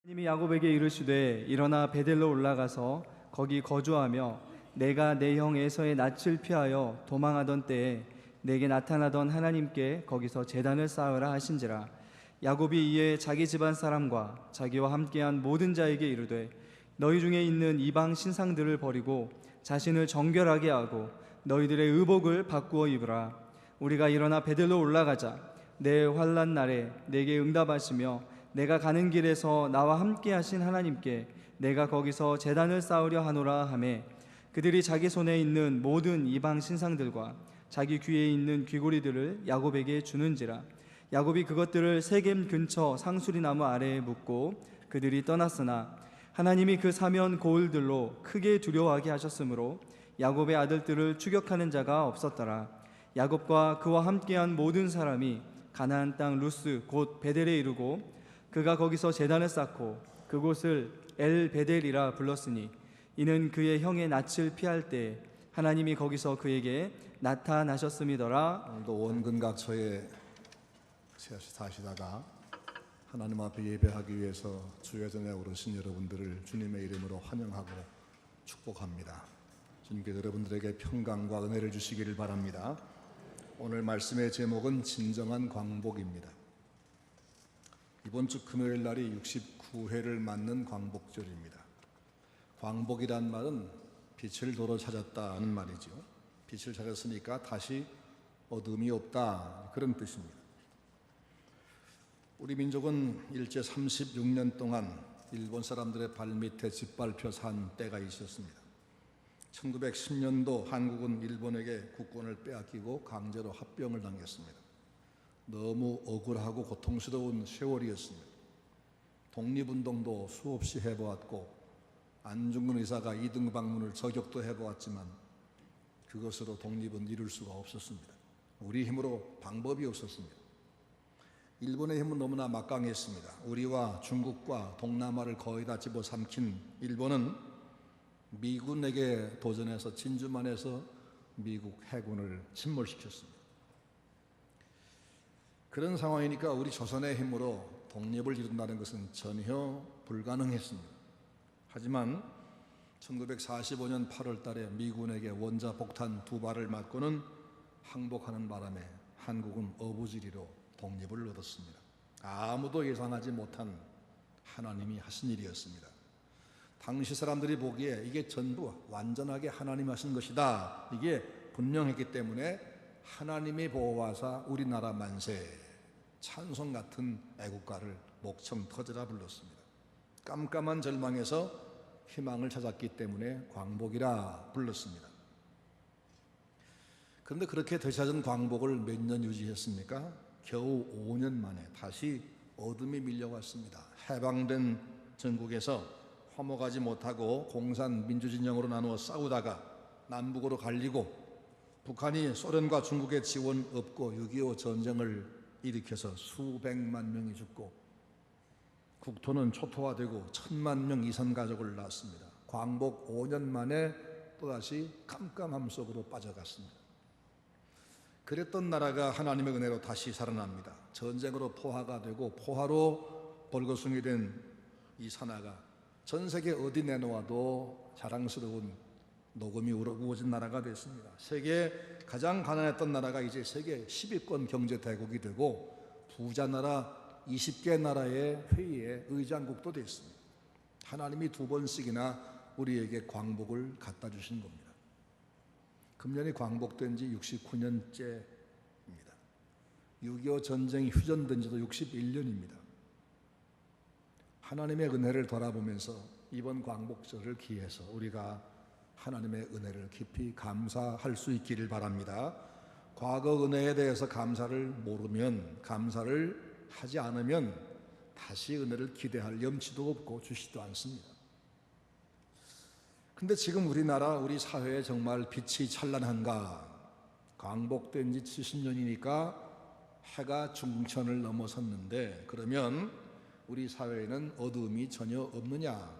하나님이 야곱에게 이르시되 일어나 베델로 올라가서 거기 거주하며 내가 내 형 에서의 낯을 피하여 도망하던 때에 내게 나타나던 하나님께 거기서 제단을 쌓으라 하신지라. 야곱이 이에 자기 집안 사람과 자기와 함께한 모든 자에게 이르되 너희 중에 있는 이방 신상들을 버리고 자신을 정결하게 하고 너희들의 의복을 바꾸어 입으라. 우리가 일어나 베델로 올라가자. 내 환난 날에 내게 응답하시며 내가 가는 길에서 나와 함께 하신 하나님께 내가 거기서 제단을 쌓으려 하노라 하매, 그들이 자기 손에 있는 모든 이방 신상들과 자기 귀에 있는 귀고리들을 야곱에게 주는지라. 야곱이 그것들을 세겜 근처 상수리 나무 아래에 묻고 그들이 떠났으나 하나님이 그 사면 고을들로 크게 두려워하게 하셨으므로 야곱의 아들들을 추격하는 자가 없었더라. 야곱과 그와 함께한 모든 사람이 가나안 땅 루스 곧 베델에 이르고 그가 거기서 제단을 쌓고 그곳을 엘 베델이라 불렀으니 이는 그의 형의 낯을 피할 때 하나님이 거기서 그에게 나타나셨음이더라. 오늘도 원근각처에 사시다가 하나님 앞에 예배하기 위해서 주회전에 오르신 여러분들을 주님의 이름으로 환영하고 축복합니다. 주님께서 여러분들에게 평강과 은혜를 주시기를 바랍니다. 오늘 말씀의 제목은 진정한 광복입니다. 이번 주 금요일 날이 69회를 맞는 광복절입니다. 광복이란 말은 빛을 도로 찾았다는 말이죠. 빛을 찾았으니까 다시 어둠이 없다, 그런 뜻입니다. 우리 민족은 일제 36년 동안 일본 사람들의 발밑에 짓밟혀 산 때가 있었습니다. 1910년도 한국은 일본에게 국권을 빼앗기고 강제로 합병을 당했습니다. 너무 억울하고 고통스러운 세월이었습니다. 독립운동도 수없이 해보았고 안중근 의사가 이등 방문을 저격도 해보았지만 그것으로 독립은 이룰 수가 없었습니다. 우리 힘으로 방법이 없었습니다. 일본의 힘은 너무나 막강했습니다. 우리와 중국과 동남아를 거의 다 집어삼킨 일본은 미군에게 도전해서 진주만에서 미국 해군을 침몰시켰습니다. 그런 상황이니까 우리 조선의 힘으로 독립을 이룬다는 것은 전혀 불가능했습니다. 하지만 1945년 8월 달에 미군에게 원자 폭탄 2발을 맞고는 항복하는 바람에 한국은 어부지리로 독립을 얻었습니다. 아무도 예상하지 못한 하나님이 하신 일이었습니다. 당시 사람들이 보기에 이게 전부 완전하게 하나님 하신 것이다, 이게 분명했기 때문에 하나님의 보호하사 우리나라 만세, 찬송 같은 애국가를 목청 터져라 불렀습니다. 깜깜한 절망에서 희망을 찾았기 때문에 광복이라 불렀습니다. 그런데 그렇게 되찾은 광복을 몇 년 유지했습니까? 겨우 5년 만에 다시 어둠이 밀려왔습니다. 해방된 전국에서 화목하지 못하고 공산 민주진영으로 나누어 싸우다가 남북으로 갈리고 북한이 소련과 중국의 지원 없고 6.25 전쟁을 일으켜서 수백만 명이 죽고 국토는 초토화되고 1000만 명 이산 가족을 낳았습니다. 광복 5년 만에 또다시 깜깜함 속으로 빠져갔습니다. 그랬던 나라가 하나님의 은혜로 다시 살아납니다. 전쟁으로 포화가 되고 포화로 벌거숭이 된 이 산하가 전 세계 어디 내놓아도 자랑스러운 녹음이 우거진 나라가 됐습니다. 세계 가장 가난했던 나라가 이제 세계 10위권 경제 대국이 되고 부자 나라 20개 나라의 회의의 의장국도 됐습니다. 하나님이 2번씩이나 우리에게 광복을 갖다 주신 겁니다. 금년이 광복된 지 69년째입니다. 6.25 전쟁이 휴전된 지도 61년입니다. 하나님의 은혜를 돌아보면서 이번 광복절을 기해서 우리가 하나님의 은혜를 깊이 감사할 수 있기를 바랍니다. 과거 은혜에 대해서 감사를 모르면, 감사를 하지 않으면 다시 은혜를 기대할 염치도 없고 주시지도 않습니다. 근데 지금 우리나라, 우리 사회에 정말 빛이 찬란한가? 광복된 지 70년이니까 해가 중천을 넘어섰는데, 그러면 우리 사회에는 어두움이 전혀 없느냐?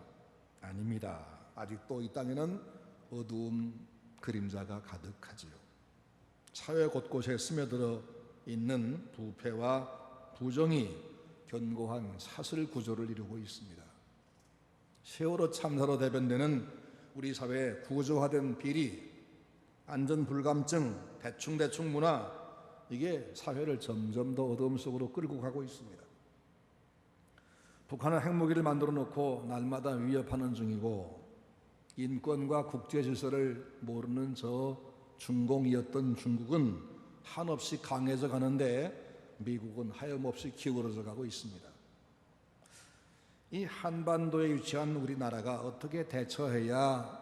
아닙니다. 아직도 이 땅에는 어두움 그림자가 가득하지요. 사회 곳곳에 스며들어 있는 부패와 부정이 견고한 사슬 구조를 이루고 있습니다. 세월호 참사로 대변되는 우리 사회의 구조화된 비리, 안전불감증, 대충대충 문화, 이게 사회를 점점 더 어두움 속으로 끌고 가고 있습니다. 북한은 핵무기를 만들어 놓고 날마다 위협하는 중이고, 인권과 국제 질서를 모르는 저 중공이었던 중국은 한없이 강해져 가는데 미국은 하염없이 기울어져 가고 있습니다. 이 한반도에 위치한 우리나라가 어떻게 대처해야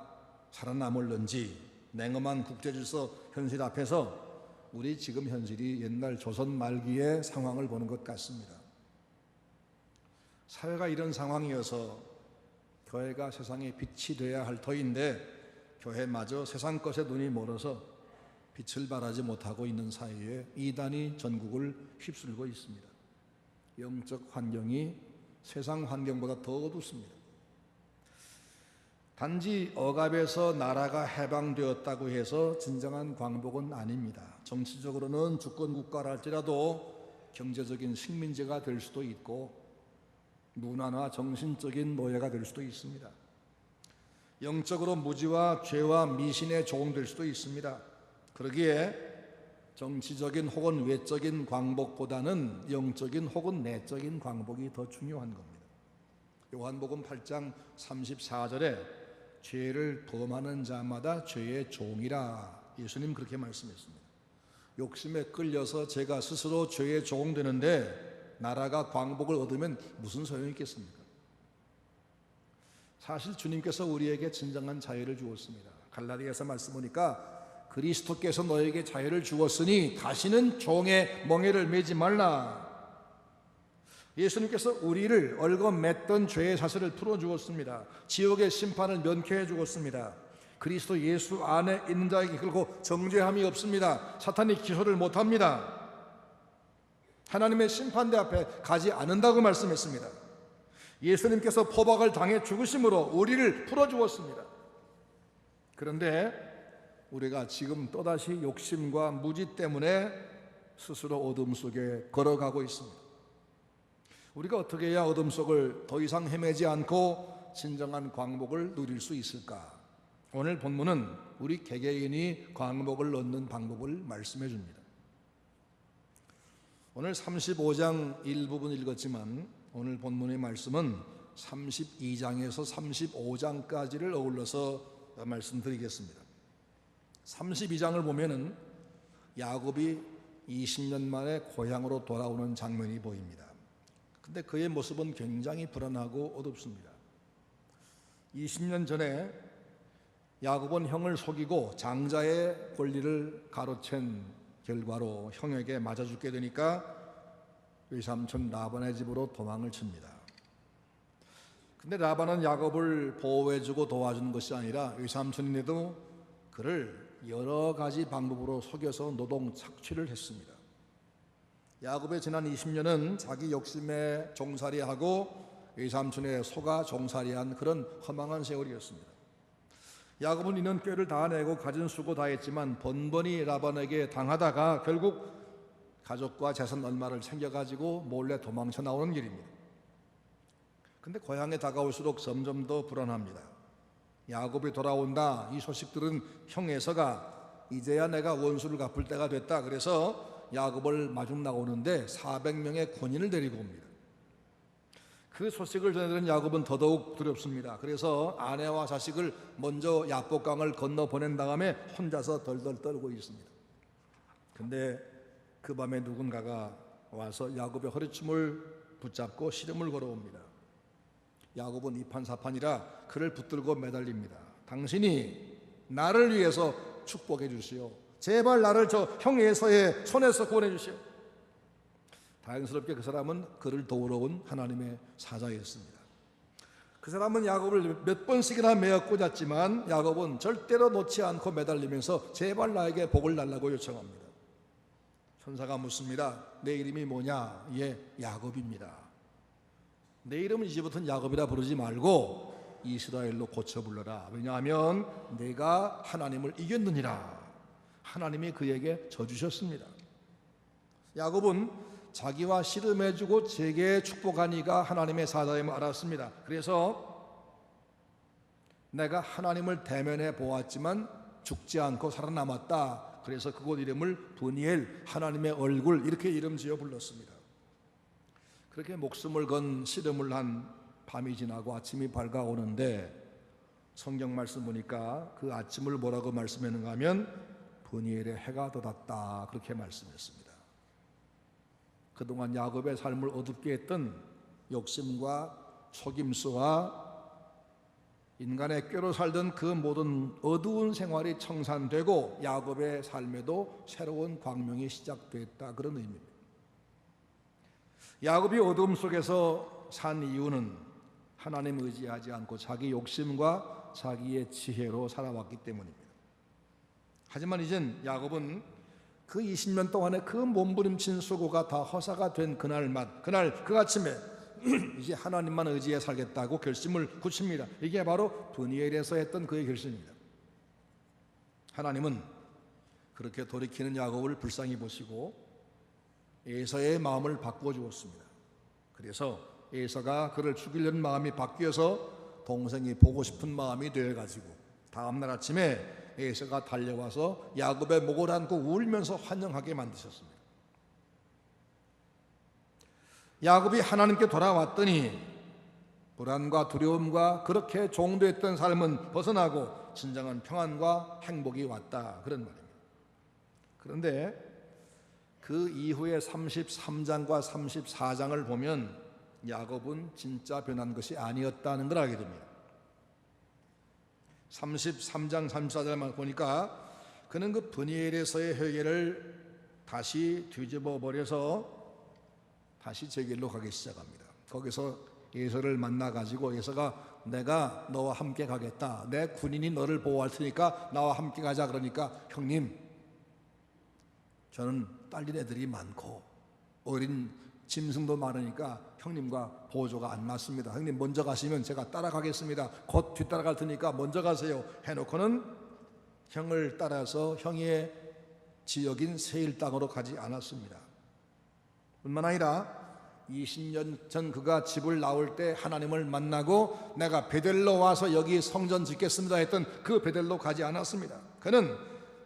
살아남을는지, 냉엄한 국제 질서 현실 앞에서 우리 지금 현실이 옛날 조선 말기의 상황을 보는 것 같습니다. 사회가 이런 상황이어서 교회가 세상의 빛이 되어야 할 터인데, 교회마저 세상 것에 눈이 멀어서 빛을 발하지 못하고 있는 사이에 이단이 전국을 휩쓸고 있습니다. 영적 환경이 세상 환경보다 더 어둡습니다. 단지 억압에서 나라가 해방되었다고 해서 진정한 광복은 아닙니다. 정치적으로는 주권국가라 할지라도 경제적인 식민지가 될 수도 있고, 문화나 정신적인 노예가 될 수도 있습니다. 영적으로 무지와 죄와 미신의 종될 수도 있습니다. 그러기에 정치적인 혹은 외적인 광복보다는 영적인 혹은 내적인 광복이 더 중요한 겁니다. 요한복음 8장 34절에 죄를 범하는 자마다 죄의 종이라, 예수님 그렇게 말씀했습니다. 욕심에 끌려서 제가 스스로 죄의 종 되는데 나라가 광복을 얻으면 무슨 소용이 있겠습니까? 사실 주님께서 우리에게 진정한 자유를 주었습니다. 갈라디아서 말씀 보니까 그리스도께서 너에게 자유를 주었으니 다시는 종의 멍에를 매지 말라. 예수님께서 우리를 얽어맸던 죄의 사슬을 풀어주었습니다. 지옥의 심판을 면케해 주었습니다. 그리스도 예수 안에 있는 자에게 결코 정죄함이 없습니다. 사탄이 기소를 못합니다. 하나님의 심판대 앞에 가지 않는다고 말씀했습니다. 예수님께서 포박을 당해 죽으심으로 우리를 풀어주었습니다. 그런데 우리가 지금 또다시 욕심과 무지 때문에 스스로 어둠 속에 걸어가고 있습니다. 우리가 어떻게 해야 어둠 속을 더 이상 헤매지 않고 진정한 광복을 누릴 수 있을까? 오늘 본문은 우리 개개인이 광복을 얻는 방법을 말씀해 줍니다. 오늘 35장 일부분 읽었지만 오늘 본문의 말씀은 32장에서 35장까지를 어울러서 말씀드리겠습니다. 32장을 보면은 야곱이 20년 만에 고향으로 돌아오는 장면이 보입니다. 근데 그의 모습은 굉장히 불안하고 어둡습니다. 20년 전에 야곱은 형을 속이고 장자의 권리를 가로챈 결과로 형에게 맞아 죽게 되니까 외삼촌 라반의 집으로 도망을 칩니다. 근데 라반은 야곱을 보호해주고 도와주는 것이 아니라 외삼촌인데도 그를 여러 가지 방법으로 속여서 노동 착취를 했습니다. 야곱의 지난 20년은 자기 욕심에 종살이하고 외삼촌의 속아 종살이한 그런 허망한 세월이었습니다. 야곱은 이는 꾀를 다 내고 가진 수고 다 했지만 번번이 라반에게 당하다가 결국 가족과 재산 얼마를 챙겨가지고 몰래 도망쳐 나오는 길입니다. 근데 고향에 다가올수록 점점 더 불안합니다. 야곱이 돌아온다, 이 소식들은 형 에서가 이제야 내가 원수를 갚을 때가 됐다, 그래서 야곱을 마중 나오는데 400명의 군인을 데리고 옵니다. 그 소식을 전해들은 야곱은 더더욱 두렵습니다. 그래서 아내와 자식을 먼저 야복강을 건너 보낸 다음에 혼자서 덜덜 떨고 있습니다. 근데 그 밤에 누군가가 와서 야곱의 허리춤을 붙잡고 시름을 걸어옵니다. 야곱은 이판사판이라 그를 붙들고 매달립니다. 당신이 나를 위해서 축복해 주시오. 제발 나를 저 형 에서의 손에서 구원해 주시오. 다행스럽게 그 사람은 그를 도우러 온 하나님의 사자였습니다. 그 사람은 야곱을 몇 번씩이나 매어 꽂았지만 야곱은 절대로 놓지 않고 매달리면서 제발 나에게 복을 달라고 요청합니다. 천사가 묻습니다. 내 이름이 뭐냐? 예, 야곱입니다. 내 이름은 이제부터는 야곱이라 부르지 말고 이스라엘로 고쳐 불러라. 왜냐하면 내가 하나님을 이겼느니라. 하나님이 그에게 져주셨습니다. 야곱은 자기와 씨름해주고 제게 축복하니가 하나님의 사자임을 알았습니다. 그래서 내가 하나님을 대면해 보았지만 죽지 않고 살아남았다. 그래서 그곳 이름을 브니엘, 하나님의 얼굴, 이렇게 이름 지어 불렀습니다. 그렇게 목숨을 건 씨름을 한 밤이 지나고 아침이 밝아오는데 성경 말씀 보니까 그 아침을 뭐라고 말씀했는가 하면 브니엘의 해가 돋았다, 그렇게 말씀했습니다. 그동안 야곱의 삶을 어둡게 했던 욕심과 속임수와 인간의 꾀로 살던 그 모든 어두운 생활이 청산되고 야곱의 삶에도 새로운 광명이 시작됐다, 그런 의미입니다. 야곱이 어둠 속에서 산 이유는 하나님 의지하지 않고 자기 욕심과 자기의 지혜로 살아왔기 때문입니다. 하지만 이젠 야곱은 그 20년 동안에 그 몸부림친 수고가 다 허사가 된 그날 그 아침에 이제 하나님만 의지해 살겠다고 결심을 굳힙니다. 이게 바로 브니엘에서 했던 그의 결심입니다. 하나님은 그렇게 돌이키는 야곱을 불쌍히 보시고 에서의 마음을 바꾸어 주었습니다. 그래서 에서가 그를 죽이려는 마음이 바뀌어서 동생이 보고 싶은 마음이 되어가지고 다음날 아침에 에서가 달려와서 야곱의 목을 안고 울면서 환영하게 만드셨습니다. 야곱이 하나님께 돌아왔더니 불안과 두려움과 그렇게 종도했던 삶은 벗어나고 진정한 평안과 행복이 왔다, 그런 말입니다. 그런데 그 이후에 33장과 34장을 보면 야곱은 진짜 변한 것이 아니었다는 걸 알게 됩니다. 33장 34장만 보니까 그는 그 브니엘에서의 회개를 다시 뒤집어 버려서 다시 제 길로 가기 시작합니다. 거기서 에서를 만나가지고 에서가 내가 너와 함께 가겠다, 내 군인이 너를 보호할 테니까 나와 함께 가자. 그러니까 형님, 저는 딸린 애들이 많고 어린 짐승도 많으니까 형님과 보조가 안 맞습니다. 형님 먼저 가시면 제가 따라가겠습니다. 곧 뒤따라갈 테니까 먼저 가세요 해놓고는 형을 따라서 형의 지역인 세일 땅으로 가지 않았습니다. 뿐만 아니라 20년 전 그가 집을 나올 때 하나님을 만나고 내가 베델로 와서 여기 성전 짓겠습니다 했던 그 베델로 가지 않았습니다. 그는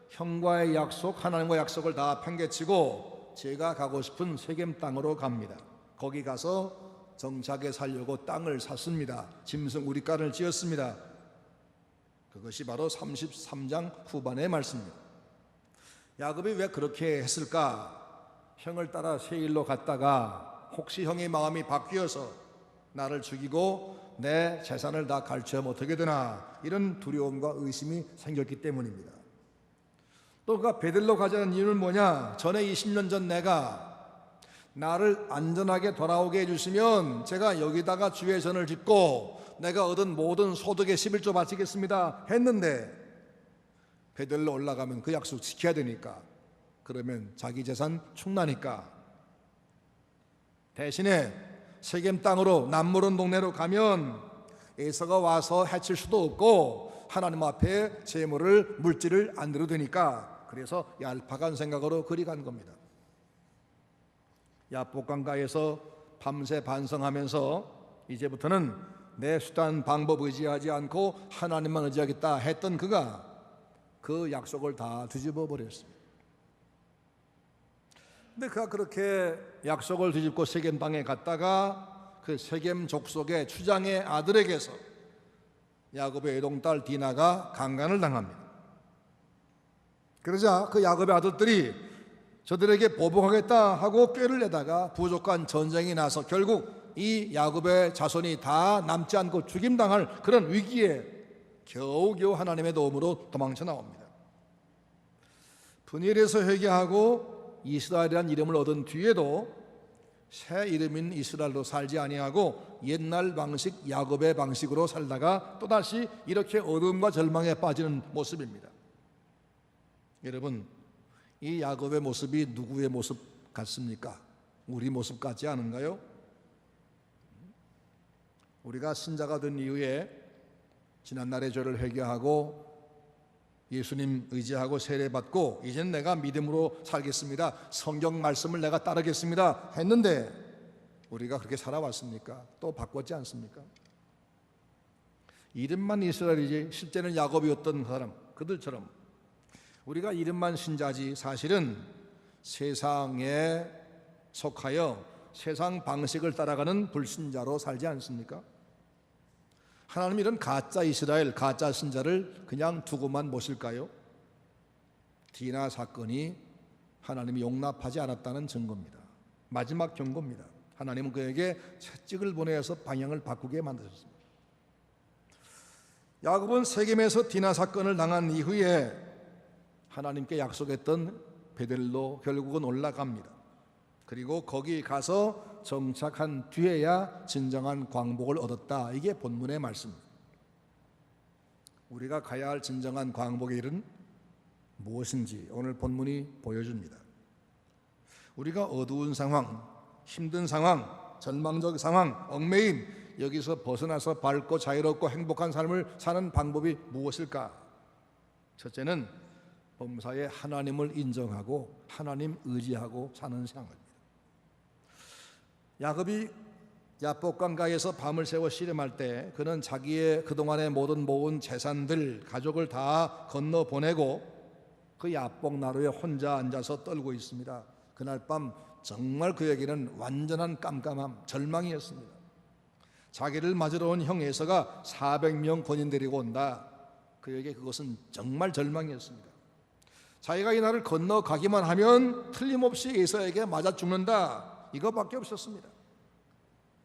형과의 약속, 하나님과 약속을 다 팽개치고 제가 가고 싶은 세겜 땅으로 갑니다. 거기 가서 정착해 살려고 땅을 샀습니다. 짐승 우리간을 지었습니다. 그것이 바로 33장 후반의 말씀입니다. 야곱이 왜 그렇게 했을까? 형을 따라 세일로 갔다가 혹시 형의 마음이 바뀌어서 나를 죽이고 내 재산을 다 갈취하면 어떻게 되나, 이런 두려움과 의심이 생겼기 때문입니다. 또 그가 베들로 가자는 이유는 뭐냐? 전에 20년 전 내가 나를 안전하게 돌아오게 해주시면 제가 여기다가 주의 전을 짓고 내가 얻은 모든 소득의 11조 바치겠습니다 했는데 베들로 올라가면 그 약속 지켜야 되니까, 그러면 자기 재산 축나니까 대신에 세겜 땅으로 남모른 동네로 가면 에서가 와서 해칠 수도 없고 하나님 앞에 재물을 물질을 안 드려도 되니까, 그래서 얄팍한 생각으로 그리 간 겁니다. 야복강가에서 밤새 반성하면서 이제부터는 내 수단 방법 의지하지 않고 하나님만 의지하겠다 했던 그가 그 약속을 다 뒤집어 버렸습니다. 근데 그가 그렇게 약속을 뒤집고 세겜 땅에 갔다가 그 세겜 족속의 추장의 아들에게서 야곱의 외동딸 디나가 강간을 당합니다. 그러자 그 야곱의 아들들이 저들에게 보복하겠다 하고 꾀를 내다가 부족한 전쟁이 나서 결국 이 야곱의 자손이 다 남지 않고 죽임당할 그런 위기에 겨우겨우 하나님의 도움으로 도망쳐 나옵니다. 분일에서 회개하고 이스라엘이라는 이름을 얻은 뒤에도 새 이름인 이스라엘로 살지 아니하고 옛날 방식 야곱의 방식으로 살다가 또다시 이렇게 어둠과 절망에 빠지는 모습입니다. 여러분, 이 야곱의 모습이 누구의 모습 같습니까? 우리 모습 같지 않은가요? 우리가 신자가 된 이후에 지난날의 죄를 회개하고 예수님 의지하고 세례받고 이제는 내가 믿음으로 살겠습니다, 성경 말씀을 내가 따르겠습니다 했는데 우리가 그렇게 살아왔습니까? 또 바꿨지 않습니까? 이름만 이스라엘이지 실제는 야곱이었던 사람, 그들처럼 우리가 이름만 신자지 사실은 세상에 속하여 세상 방식을 따라가는 불신자로 살지 않습니까? 하나님 이런 가짜 이스라엘, 가짜 신자를 그냥 두고만 보실까요? 디나 사건이 하나님이 용납하지 않았다는 증거입니다. 마지막 경고입니다. 하나님은 그에게 채찍을 보내서 방향을 바꾸게 만드셨습니다. 야곱은 세겜에서 디나 사건을 당한 이후에 하나님께 약속했던 베델로 결국은 올라갑니다. 그리고 거기 가서 정착한 뒤에야 진정한 광복을 얻었다. 이게 본문의 말씀입니다. 우리가 가야 할 진정한 광복의 일은 무엇인지 오늘 본문이 보여줍니다. 우리가 어두운 상황, 힘든 상황, 절망적 상황, 얽매임, 여기서 벗어나서 밝고 자유롭고 행복한 삶을 사는 방법이 무엇일까? 첫째는 범사에 하나님을 인정하고 하나님 의지하고 사는 생활입니다. 야곱이 야복강가에서 밤을 새워 씨름할 때 그는 자기의 그동안의 모든 모은 재산들, 가족을 다 건너 보내고 그 야복 나루에 혼자 앉아서 떨고 있습니다. 그날 밤 정말 그에게는 완전한 깜깜함, 절망이었습니다. 자기를 맞으러 온 형 에서가 400명 군인 데리고 온다. 그에게 그것은 정말 절망이었습니다. 자기가 이 나라를 건너가기만 하면 틀림없이 에서에게 맞아 죽는다. 이거밖에 없었습니다.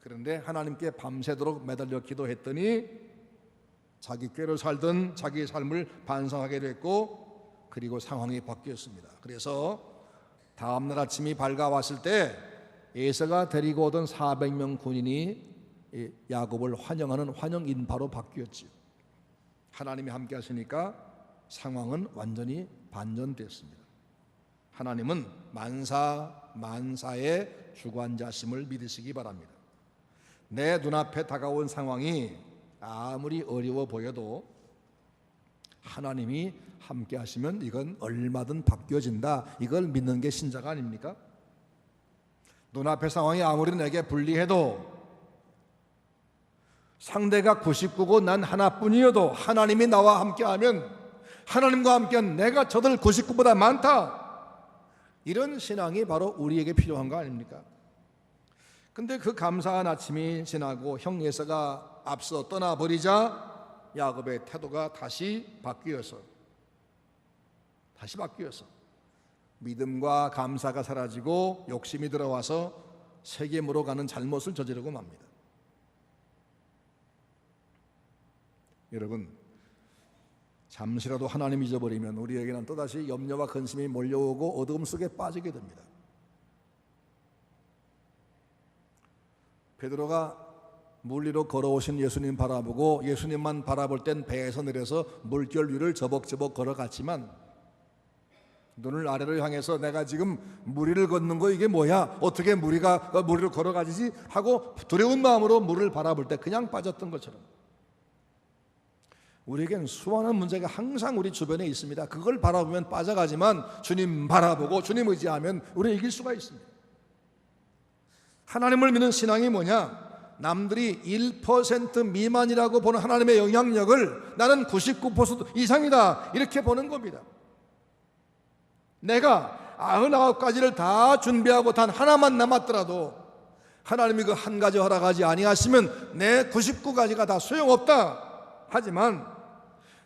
그런데 하나님께 밤새도록 매달려 기도했더니 자기 꾀로 살던 자기의 삶을 반성하게 됐고 그리고 상황이 바뀌었습니다. 그래서 다음날 아침이 밝아왔을 때 에서가 데리고 오던 400명 군인이 야곱을 환영하는 환영 인파로 바뀌었지요. 하나님이 함께 하시니까 상황은 완전히 반전됐습니다. 하나님은 만사의 주관자심을 믿으시기 바랍니다. 내 눈앞에 다가온 상황이 아무리 어려워 보여도 하나님이 함께 하시면 이건 얼마든 바뀌어진다. 이걸 믿는 게 신자가 아닙니까? 눈앞의 상황이 아무리 내게 불리해도 상대가 99고 난 하나뿐이어도 하나님이 나와 함께하면 하나님과 함께한 내가 저들 99보다 많다. 이런 신앙이 바로 우리에게 필요한 거 아닙니까? 근데 그 감사한 아침이 지나고 형 에서가 앞서 떠나버리자 야곱의 태도가 다시 바뀌어서 믿음과 감사가 사라지고 욕심이 들어와서 세겜으로 가는 잘못을 저지르고 맙니다. 여러분, 잠시라도 하나님 잊어버리면 우리에게는 또다시 염려와 근심이 몰려오고 어두움 속에 빠지게 됩니다. 베드로가 물 위로 걸어오신 예수님 바라보고 예수님만 바라볼 땐 배에서 내려서 물결 위를 저벅저벅 걸어갔지만 눈을 아래로 향해서 내가 지금 물 위를 걷는 거 이게 뭐야? 어떻게 물 위로 걸어가지? 하고 두려운 마음으로 물을 바라볼 때 그냥 빠졌던 것처럼 우리에겐 수많은 문제가 항상 우리 주변에 있습니다. 그걸 바라보면 빠져가지만 주님 바라보고 주님 의지하면 우리는 이길 수가 있습니다. 하나님을 믿는 신앙이 뭐냐? 남들이 1% 미만이라고 보는 하나님의 영향력을 나는 99% 이상이다 이렇게 보는 겁니다. 내가 99가지를 다 준비하고 단 하나만 남았더라도 하나님이 그 한 가지 허락하지 아니하시면 내 99가지가 다 소용없다. 하지만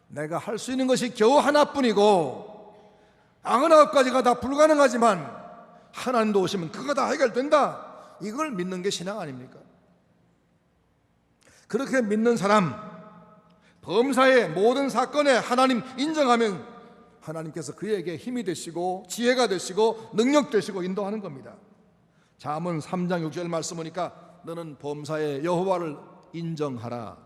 내가 할 수 있는 것이 겨우 하나뿐이고 99가지가 다 불가능하지만 하나님도 오시면 그거 다 해결된다. 이걸 믿는 게 신앙 아닙니까? 그렇게 믿는 사람, 범사의 모든 사건에 하나님 인정하면 하나님께서 그에게 힘이 되시고 지혜가 되시고 능력 되시고 인도하는 겁니다. 잠언 3장 6절 말씀 보니까 너는 범사의 여호와를 인정하라.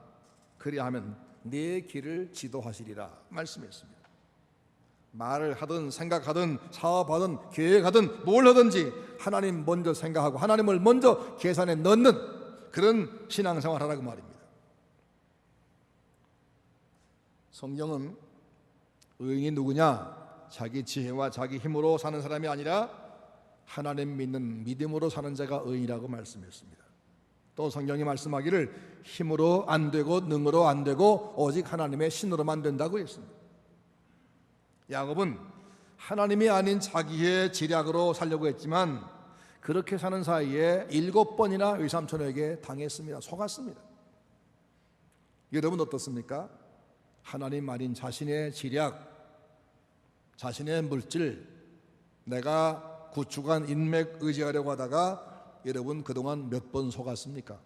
그리하면 네 길을 지도하시리라 말씀했습니다. 말을 하든 생각하든 사업하든 계획하든 뭘 하든지 하나님 먼저 생각하고 하나님을 먼저 계산에 넣는 그런 신앙생활 하라고 말입니다. 성경은 의인이 누구냐? 자기 지혜와 자기 힘으로 사는 사람이 아니라 하나님 믿는 믿음으로 사는 자가 의인이라고 말씀했습니다. 또 성경이 말씀하기를 힘으로 안 되고 능으로 안 되고 오직 하나님의 신으로만 된다고 했습니다. 야곱은 하나님이 아닌 자기의 지략으로 살려고 했지만 그렇게 사는 사이에 7번이나 외삼촌에게 당했습니다. 속았습니다. 여러분 어떻습니까? 하나님 아닌 자신의 지략, 자신의 물질, 내가 구축한 인맥 의지하려고 하다가 여러분 그동안 몇 번 속았습니까?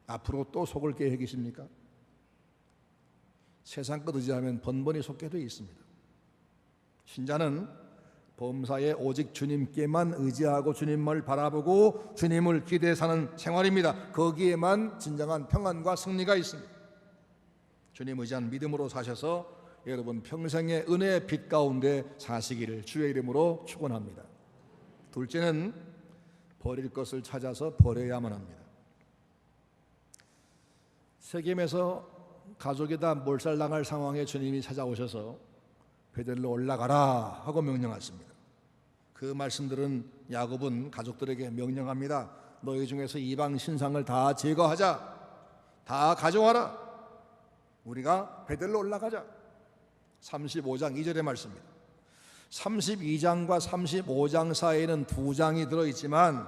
앞으로 또 속을 계획이십니까? 세상 것 의지하면 번번이 속게 되어 있습니다. 신자는 범사에 오직 주님께만 의지하고 주님을 바라보고 주님을 기대해 사는 생활입니다. 거기에만 진정한 평안과 승리가 있습니다. 주님 의지한 믿음으로 사셔서 여러분 평생의 은혜의 빛 가운데 사시기를 주의 이름으로 축원합니다. 둘째는 버릴 것을 찾아서 버려야만 합니다. 세겜에서 가족이 다 몰살당할 상황에 주님이 찾아오셔서 베델로 올라가라 하고 명령하십니다. 그 말씀들은 야곱은 가족들에게 명령합니다. 너희 중에서 이방 신상을 다 제거하자, 다 가져와라, 우리가 베델로 올라가자. 35장 2절의 말씀입니다. 32장과 35장 사이에는 2장이 들어있지만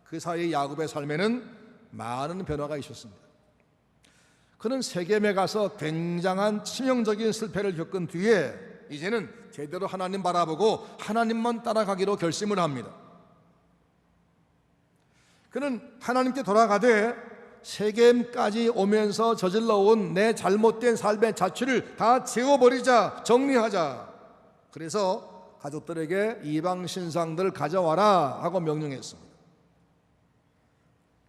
그 사이 야곱의 삶에는 많은 변화가 있었습니다. 그는 세겜에 가서 굉장한 치명적인 실패를 겪은 뒤에 이제는 제대로 하나님 바라보고 하나님만 따라가기로 결심을 합니다. 그는 하나님께 돌아가되 세겜까지 오면서 저질러온 내 잘못된 삶의 자취를 다 지워버리자, 정리하자. 그래서 가족들에게 이방 신상들 가져와라 하고 명령했습니다.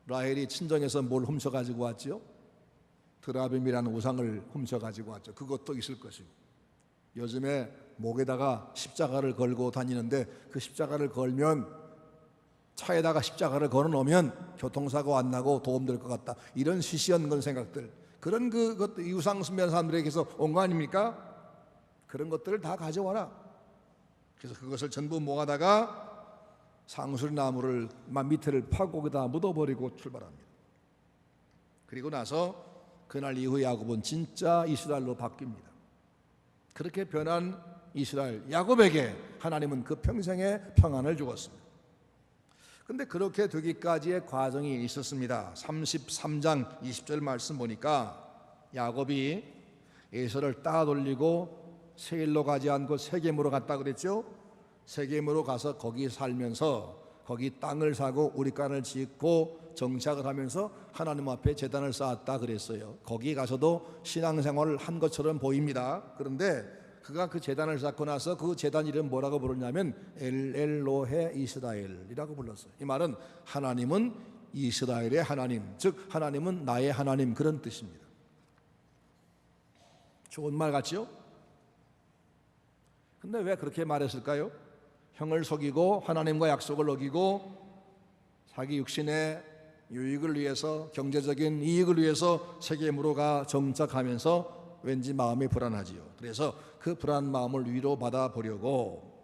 라헬이 친정에서 뭘 훔쳐가지고 왔지요? 드라빔이라는 우상을 훔쳐가지고 왔죠. 그것도 있을 것이고, 요즘에 목에다가 십자가를 걸고 다니는데 그 십자가를 걸면, 차에다가 십자가를 걸어놓으면 교통사고 안 나고 도움될 것 같다, 이런 시시한 건 생각들, 그런 그것 우상 숭배하는 사람들에게서 온 거 아닙니까? 그런 것들을 다 가져와라. 그래서 그것을 전부 모아다가 상술나무를 밑에를 파고 거기다 묻어버리고 출발합니다. 그리고 나서 그날 이후 야곱은 진짜 이스라엘로 바뀝니다. 그렇게 변한 이스라엘 야곱에게 하나님은 그 평생의 평안을 주었습니다. 그런데 그렇게 되기까지의 과정이 있었습니다. 33장 20절 말씀 보니까 야곱이 에서를 따돌리고 세일로 가지 않고 세겜으로 갔다 그랬죠. 세겜으로 가서 거기 살면서 거기 땅을 사고 우리간을 짓고 정착을 하면서 하나님 앞에 제단을 쌓았다 그랬어요. 거기 가서도 신앙생활을 한 것처럼 보입니다. 그런데 그가 그 제단을 쌓고 나서 그 제단 이름 뭐라고 부르냐면 엘로헤 이스라엘이라고 불렀어요. 이 말은 하나님은 이스라엘의 하나님, 즉 하나님은 나의 하나님, 그런 뜻입니다. 좋은 말 같죠? 근데 왜 그렇게 말했을까요? 형을 속이고 하나님과 약속을 어기고 자기 육신의 유익을 위해서, 경제적인 이익을 위해서 세겜으로 가 정착하면서 왠지 마음이 불안하지요. 그래서 그 불안한 마음을 위로받아 보려고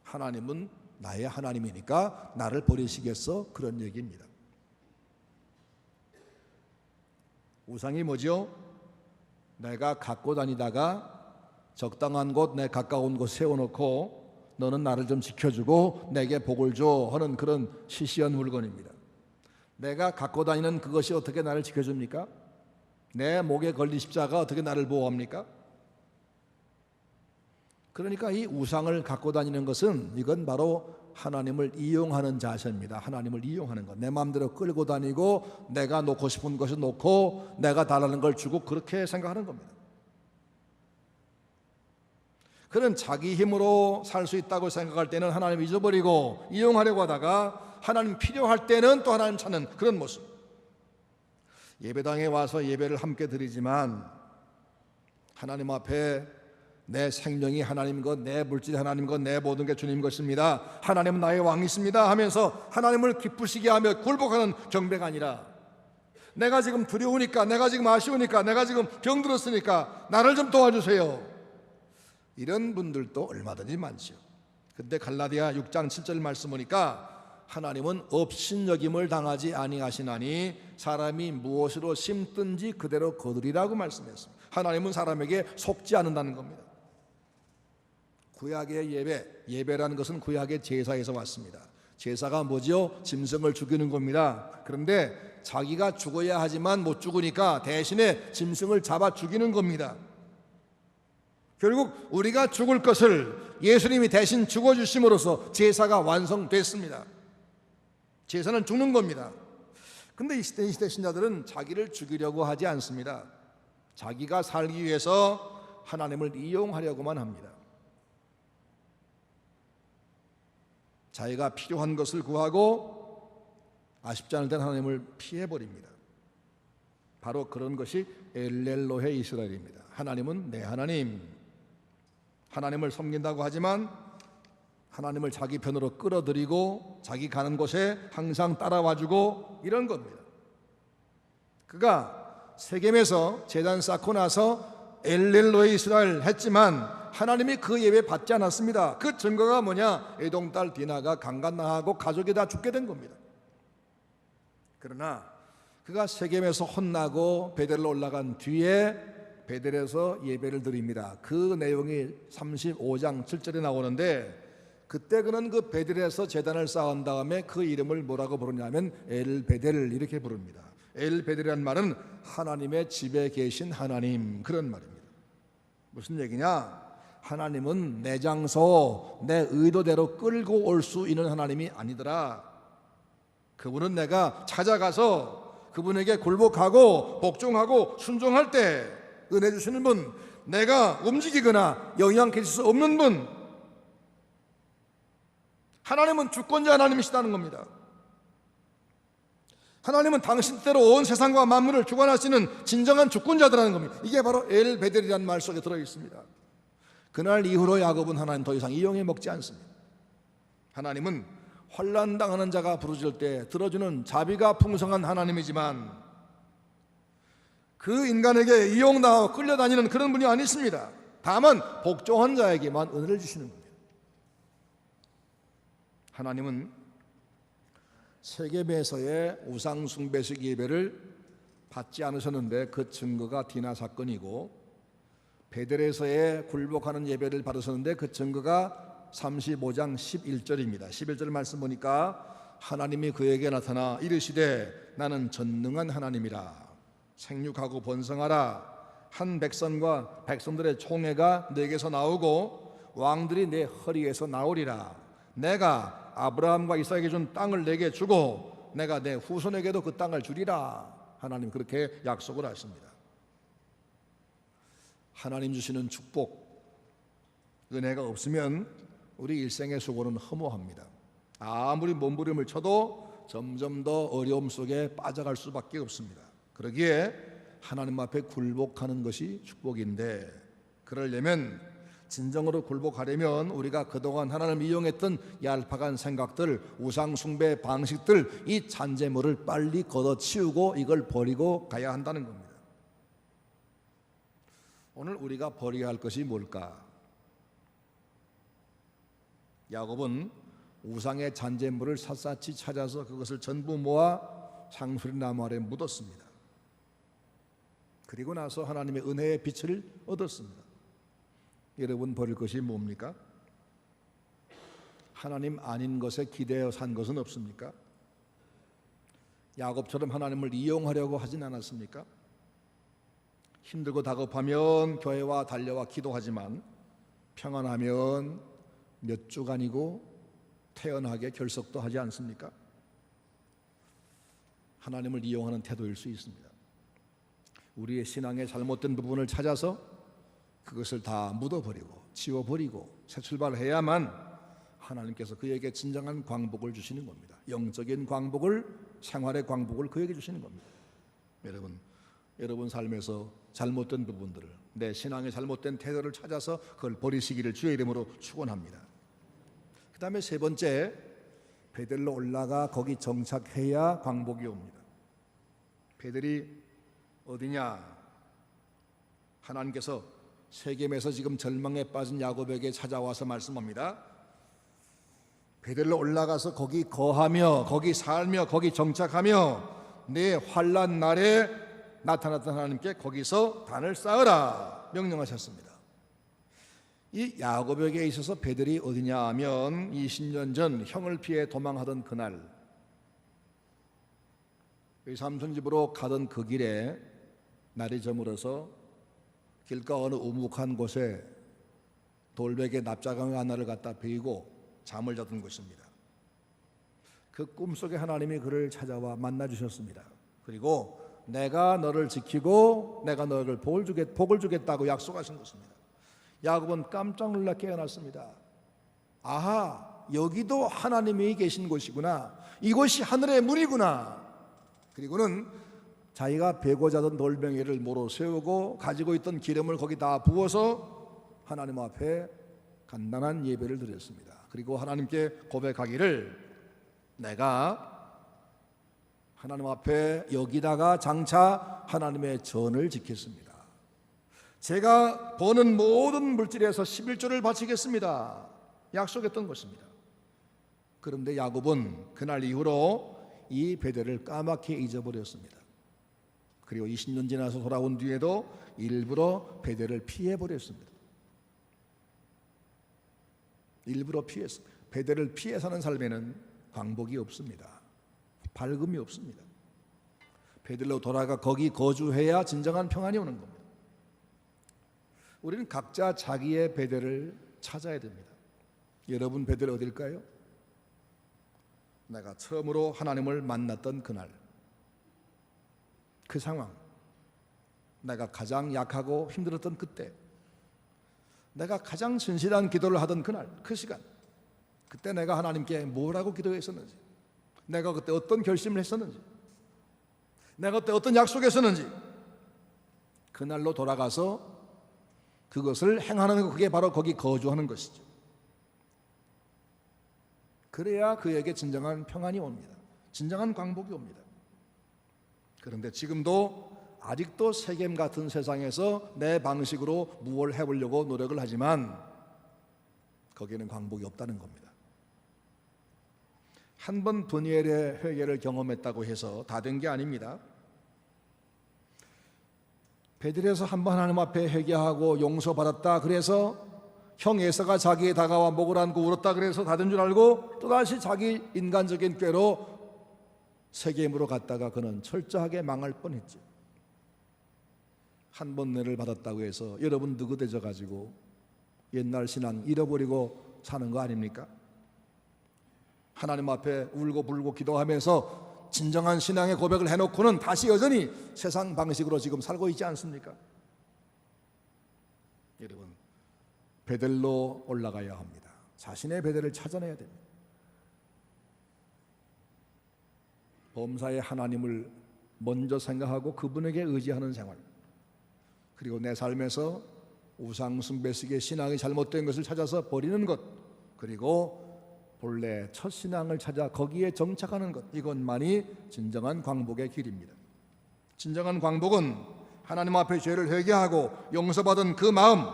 하나님은 나의 하나님이니까 나를 버리시겠어? 그런 얘기입니다. 우상이 뭐죠? 내가 갖고 다니다가 적당한 곳, 내 가까운 곳 세워놓고 너는 나를 좀 지켜주고 내게 복을 줘 하는 그런 시시한 물건입니다. 내가 갖고 다니는 그것이 어떻게 나를 지켜줍니까? 내 목에 걸린 십자가 어떻게 나를 보호합니까? 그러니까 이 우상을 갖고 다니는 것은 이건 바로 하나님을 이용하는 자세입니다. 하나님을 이용하는 것, 내 마음대로 끌고 다니고 내가 놓고 싶은 것을 놓고 내가 달라는 걸 주고 그렇게 생각하는 겁니다. 그는 자기 힘으로 살 수 있다고 생각할 때는 하나님 잊어버리고 이용하려고 하다가 하나님 필요할 때는 또 하나님 찾는 그런 모습. 예배당에 와서 예배를 함께 드리지만 하나님 앞에 내 생명이 하나님 것, 내 물질이 하나님 것, 내 모든 게 주님 것입니다, 하나님은 나의 왕이십니다 하면서 하나님을 기쁘시게 하며 굴복하는 경배가 아니라 내가 지금 두려우니까, 내가 지금 아쉬우니까, 내가 지금 병들었으니까 나를 좀 도와주세요, 이런 분들도 얼마든지 많죠. 근데 갈라디아 6장 7절 말씀 보니까 하나님은 업신여김을 당하지 아니하시나니 사람이 무엇으로 심든지 그대로 거두리라고 말씀했습니다. 하나님은 사람에게 속지 않는다는 겁니다. 구약의 예배라는 것은 구약의 제사에서 왔습니다. 제사가 뭐죠? 짐승을 죽이는 겁니다. 그런데 자기가 죽어야 하지만 못 죽으니까 대신에 짐승을 잡아 죽이는 겁니다. 결국 우리가 죽을 것을 예수님이 대신 죽어주심으로써 제사가 완성됐습니다. 제사는 죽는 겁니다. 근데 이 시대 신자들은 자기를 죽이려고 하지 않습니다. 자기가 살기 위해서 하나님을 이용하려고만 합니다. 자기가 필요한 것을 구하고 아쉽지 않을 때는 하나님을 피해버립니다. 바로 그런 것이 엘렐로헤 이스라엘입니다. 하나님은 내 하나님, 하나님을 섬긴다고 하지만 하나님을 자기 편으로 끌어들이고 자기 가는 곳에 항상 따라와주고 이런 겁니다. 그가 세겜에서 제단 쌓고 나서 엘렐로헤 이스라엘 했지만 하나님이 그 예배 받지 않았습니다. 그 증거가 뭐냐? 에돔 딸 디나가 강간당하고 가족이 다 죽게 된 겁니다. 그러나 그가 세겜에서 혼나고 베델로 올라간 뒤에 베델에서 예배를 드립니다. 그 내용이 35장 7절에 나오는데 그때 그는 그 베델에서 제단을 쌓은 다음에 그 이름을 뭐라고 부르냐면 엘베델 이렇게 부릅니다. 엘베델이라는 말은 하나님의 집에 계신 하나님 그런 말입니다. 무슨 얘기냐? 하나님은 내 장소, 내 의도대로 끌고 올 수 있는 하나님이 아니더라. 그분은 내가 찾아가서 그분에게 굴복하고 복종하고 순종할 때 은혜 주시는 분, 내가 움직이거나 영향 끼칠 수 없는 분. 하나님은 주권자 하나님이시다는 겁니다. 하나님은 당신 뜻대로 온 세상과 만물을 주관하시는 진정한 주권자들라는 겁니다. 이게 바로 엘베델이라는 말 속에 들어 있습니다. 그날 이후로 야곱은 하나님 더 이상 이용해 먹지 않습니다. 하나님은 환난 당하는 자가 부르짖을 때 들어주는 자비가 풍성한 하나님이지만 그 인간에게 이용당하고 끌려다니는 그런 분이 아니십니다. 다만 복종한 자에게만 은혜를 주시는 겁니다. 하나님은 세겜에서의 우상 숭배식 예배를 받지 않으셨는데 그 증거가 디나 사건이고 베델에서의 굴복하는 예배를 받으셨는데 그 증거가 35장 11절입니다. 11절 말씀 보니까 하나님이 그에게 나타나 이르시되 나는 전능한 하나님이라 생육하고 번성하라 한 백성과 백성들의 총회가 내게서 나오고 왕들이 내 허리에서 나오리라 내가 아브라함과 이삭에게 준 땅을 내게 주고 내가 내 후손에게도 그 땅을 주리라 하나님 그렇게 약속을 하십니다. 하나님 주시는 축복, 은혜가 없으면 우리 일생의 수고는 허무합니다. 아무리 몸부림을 쳐도 점점 더 어려움 속에 빠져갈 수밖에 없습니다. 그러기에 하나님 앞에 굴복하는 것이 축복인데 그러려면 진정으로 굴복하려면 우리가 그동안 하나님을 이용했던 얄팍한 생각들, 우상 숭배 방식들 이 잔재물을 빨리 걷어치우고 이걸 버리고 가야 한다는 겁니다. 오늘 우리가 버려야 할 것이 뭘까? 야곱은 우상의 잔재물을 샅샅이 찾아서 그것을 전부 모아 상수리 나무 아래 묻었습니다. 그리고 나서 하나님의 은혜의 빛을 얻었습니다. 여러분 버릴 것이 뭡니까? 하나님 아닌 것에 기대어 산 것은 없습니까? 야곱처럼 하나님을 이용하려고 하진 않았습니까? 힘들고 다급하면 교회와 달려와 기도하지만 평안하면 몇 주간이고 태연하게 결석도 하지 않습니까? 하나님을 이용하는 태도일 수 있습니다. 우리의 신앙의 잘못된 부분을 찾아서 그것을 다 묻어버리고 지워버리고 새 출발해야만 하나님께서 그에게 진정한 광복을 주시는 겁니다. 영적인 광복을, 생활의 광복을 그에게 주시는 겁니다. 여러분 삶에서 잘못된 부분들을, 내 신앙의 잘못된 태도를 찾아서 그걸 버리시기를 주의 이름으로 축원합니다. 그 다음에 세 번째, 베델로 올라가 거기 정착해야 광복이 옵니다. 베델이 어디냐? 하나님께서 세겜에서 지금 절망에 빠진 야곱에게 찾아와서 말씀합니다. 베델로 올라가서 거기 거하며 거기 살며 거기 정착하며 내 환난 날에 나타났던 하나님께 거기서 단을 쌓으라 명령하셨습니다. 이 야곱에게 있어서 베델이 어디냐 하면 20년 전 형을 피해 도망하던 그날 삼손 집으로 가던 그 길에 날이 저물어서 길가 어느 우묵한 곳에 돌베개 납작한 하나를 갖다 베이고 잠을 자던 것입니다. 그 꿈속에 하나님이 그를 찾아와 만나 주셨습니다. 그리고 내가 너를 지키고 내가 너를 복을 주겠다고 약속하신 것입니다. 야곱은 깜짝 놀라 깨어났습니다. 아하, 여기도 하나님이 계신 곳이구나. 이곳이 하늘의 문이구나. 그리고는 자기가 베고 자던 돌멩이를 모로 세우고 가지고 있던 기름을 거기다 부어서 하나님 앞에 간단한 예배를 드렸습니다. 그리고 하나님께 고백하기를 내가 하나님 앞에 여기다가 장차 하나님의 전을 지켰습니다. 제가 버는 모든 물질에서 11조를 바치겠습니다. 약속했던 것입니다. 그런데 야곱은 그날 이후로 이 베델을 까맣게 잊어버렸습니다. 그리고 20년 지나서 돌아온 뒤에도 일부러 베델을 피해버렸습니다. 일부러 피해서 베델을 피해 사는 삶에는 광복이 없습니다. 밝음이 없습니다. 베델로 돌아가 거기 거주해야 진정한 평안이 오는 겁니다. 우리는 각자 자기의 베델을 찾아야 됩니다. 여러분 베델 어딜까요? 내가 처음으로 하나님을 만났던 그날, 그 상황, 내가 가장 약하고 힘들었던 그때, 내가 가장 진실한 기도를 하던 그날, 그 시간, 그때 내가 하나님께 뭐라고 기도했었는지, 내가 그때 어떤 결심을 했었는지, 내가 그때 어떤 약속했었는지, 그날로 돌아가서 그것을 행하는 것, 그게 바로 거기 거주하는 것이죠. 그래야 그에게 진정한 평안이 옵니다. 진정한 광복이 옵니다. 그런데 지금도 아직도 세겜 같은 세상에서 내 방식으로 무엇을 해보려고 노력을 하지만 거기에는 광복이 없다는 겁니다. 한 번 분이엘의 회개를 경험했다고 해서 다 된 게 아닙니다. 베델에서 한 번 하나님 앞에 회개하고 용서받았다 그래서 형 에서가 자기에 다가와 목을 안고 울었다 그래서 다 된 줄 알고 또다시 자기 인간적인 꾀로 세겜으로 갔다가 그는 철저하게 망할 뻔했죠. 한 번 은혜를 받았다고 해서 여러분 느긋해져 가지고 옛날 신앙 잃어버리고 사는 거 아닙니까? 하나님 앞에 울고 불고 기도하면서 진정한 신앙의 고백을 해놓고는 다시 여전히 세상 방식으로 지금 살고 있지 않습니까? 여러분 베델로 올라가야 합니다. 자신의 베델을 찾아내야 됩니다. 범사의 하나님을 먼저 생각하고 그분에게 의지하는 생활, 그리고 내 삶에서 우상 숭배식의 신앙이 잘못된 것을 찾아서 버리는 것, 그리고 본래 첫 신앙을 찾아 거기에 정착하는 것, 이것만이 진정한 광복의 길입니다. 진정한 광복은 하나님 앞에 죄를 회개하고 용서받은 그 마음,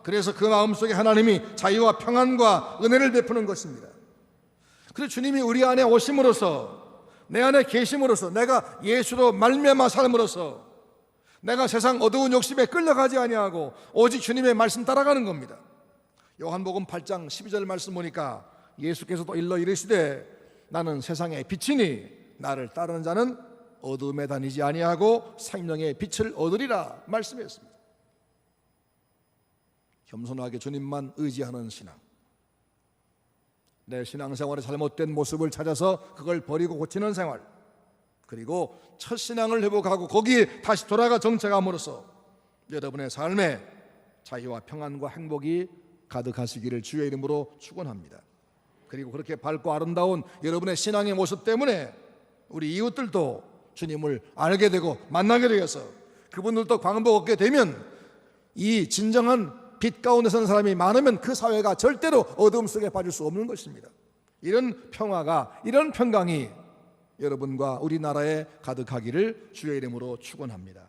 그래서 그 마음속에 하나님이 자유와 평안과 은혜를 베푸는 것입니다. 그래서 주님이 우리 안에 오심으로써, 내 안에 계심으로써, 내가 예수로 말미암아 삶으로써 내가 세상 어두운 욕심에 끌려가지 아니하고 오직 주님의 말씀 따라가는 겁니다. 요한복음 8장 12절 말씀 보니까 예수께서도 일러 이르시되 나는 세상의 빛이니 나를 따르는 자는 어둠에 다니지 아니하고 생명의 빛을 얻으리라 말씀했습니다. 겸손하게 주님만 의지하는 신앙, 내 신앙생활의 잘못된 모습을 찾아서 그걸 버리고 고치는 생활, 그리고 첫 신앙을 회복하고 거기에 다시 돌아가 정착함으로써 여러분의 삶에 자유와 평안과 행복이 가득하시기를 주의 이름으로 축원합니다. 그리고 그렇게 밝고 아름다운 여러분의 신앙의 모습 때문에 우리 이웃들도 주님을 알게 되고 만나게 되어서 그분들도 광복 얻게 되면 이 진정한 빛 가운데 서는 사람이 많으면 그 사회가 절대로 어둠 속에 빠질 수 없는 것입니다. 이런 평화가, 이런 평강이 여러분과 우리나라에 가득하기를 주의 이름으로 축원합니다.